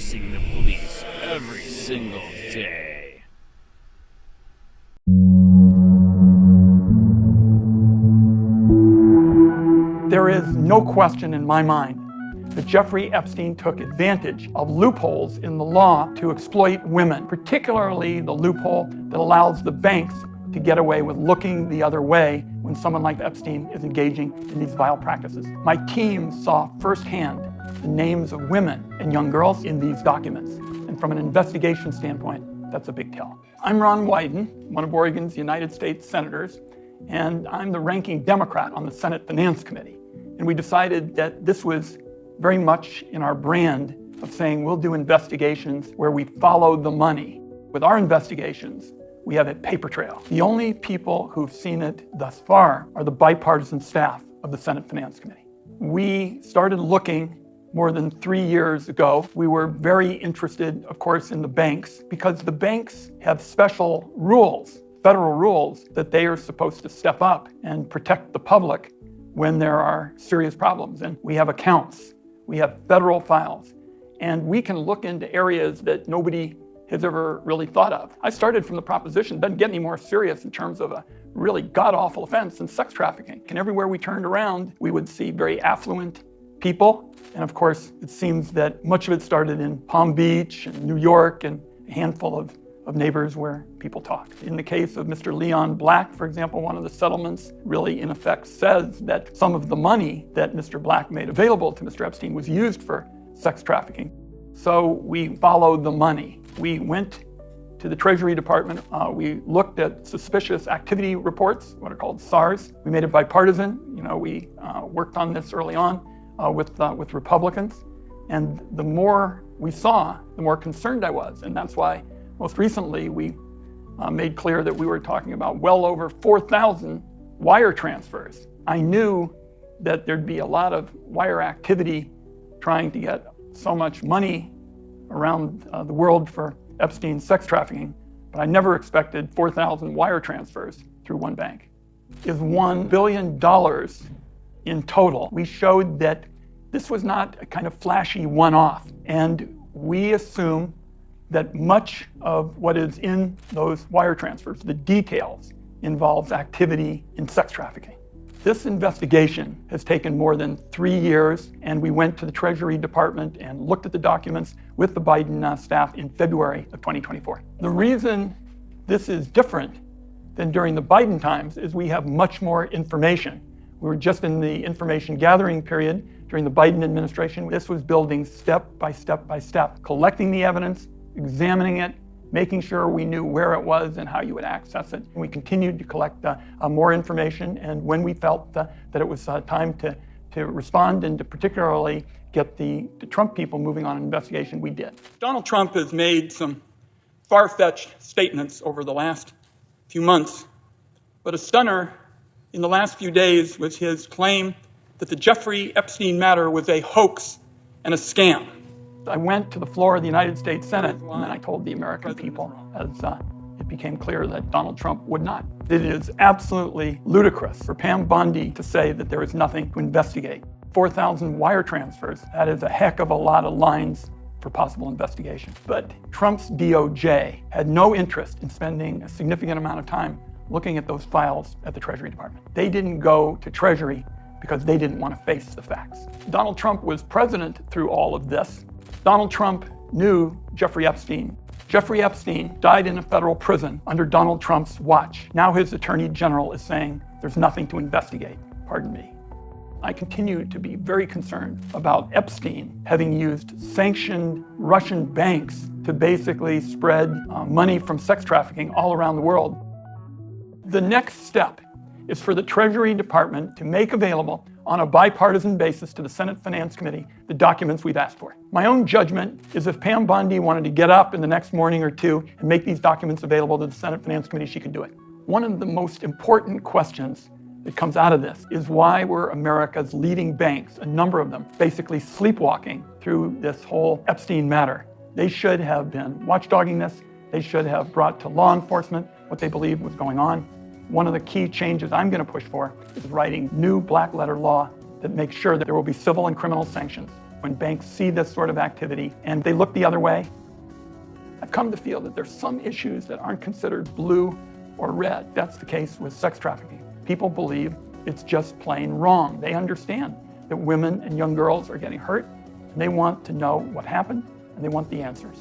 facing the police every single day. There is no question in my mind that Jeffrey Epstein took advantage of loopholes in the law to exploit women, particularly the loophole that allows the banks to get away with looking the other way when someone like Epstein is engaging in these vile practices. My team saw firsthand the names of women and young girls in these documents. And from an investigation standpoint, that's a big tell. I'm Ron Wyden, one of Oregon's United States Senators, and I'm the ranking Democrat on the Senate Finance Committee. And we decided that this was very much in our brand of saying we'll do investigations where we follow the money. With our investigations, we have a paper trail. The only people who've seen it thus far are the bipartisan staff of the Senate Finance Committee. We started looking more than 3 years ago. We were very interested, of course, in the banks because the banks have special rules, federal rules, that they are supposed to step up and protect the public when there are serious problems. And we have accounts, we have federal files, and we can look into areas that nobody has ever really thought of. I started from the proposition, it doesn't get any more serious in terms of a really god-awful offense than sex trafficking. And everywhere we turned around, we would see very affluent people. And of course, it seems that much of it started in Palm Beach and New York and a handful of neighbors where people talk. In the case of Mr. Leon Black, for example, one of the settlements really in effect says that some of the money that Mr. Black made available to Mr. Epstein was used for sex trafficking. So we followed the money. We went to the Treasury Department. We looked at suspicious activity reports, what are called SARs. We made it bipartisan. We worked on this early on with Republicans. And the more we saw, the more concerned I was. And that's why most recently, we made clear that we were talking about well over 4,000 wire transfers. I knew that there'd be a lot of wire activity trying to get so much money around the world for Epstein's sex trafficking, but I never expected 4,000 wire transfers through one bank. Is $1 billion in total. We showed that this was not a kind of flashy one-off, and we assume that much of what is in those wire transfers, the details, involves activity in sex trafficking. This investigation has taken more than 3 years, and we went to the Treasury Department and looked at the documents with the Biden staff in February of 2024. The reason this is different than during the Biden times is we have much more information. We were just in the information gathering period during the Biden administration. This was building step by step by step, collecting the evidence, examining it, making sure we knew where it was and how you would access it. And we continued to collect more information, and when we felt that it was time to respond and to particularly get the Trump people moving on an investigation, we did. Donald Trump has made some far-fetched statements over the last few months, but a stunner in the last few days was his claim that the Jeffrey Epstein matter was a hoax and a scam. I went to the floor of the United States Senate, and then I told the American people as it became clear that Donald Trump would not. It is absolutely ludicrous for Pam Bondi to say that there is nothing to investigate. 4,000 wire transfers, that is a heck of a lot of lines for possible investigation. But Trump's DOJ had no interest in spending a significant amount of time looking at those files at the Treasury Department. They didn't go to Treasury because they didn't want to face the facts. Donald Trump was president through all of this. Donald Trump knew Jeffrey Epstein. Jeffrey Epstein died in a federal prison under Donald Trump's watch. Now his attorney general is saying there's nothing to investigate. Pardon me. I continue to be very concerned about Epstein having used sanctioned Russian banks to basically spread money from sex trafficking all around the world. The next step is for the Treasury Department to make available on a bipartisan basis to the Senate Finance Committee the documents we've asked for. My own judgment is if Pam Bondi wanted to get up in the next morning or two and make these documents available to the Senate Finance Committee, she could do it. One of the most important questions that comes out of this is why were America's leading banks, a number of them, basically sleepwalking through this whole Epstein matter. They should have been watchdogging this. They should have brought to law enforcement what they believed was going on. One of the key changes I'm going to push for is writing new black letter law that makes sure that there will be civil and criminal sanctions when banks see this sort of activity and they look the other way. I've come to feel that there's some issues that aren't considered blue or red. That's the case with sex trafficking. People believe it's just plain wrong. They understand that women and young girls are getting hurt, and they want to know what happened, and they want the answers.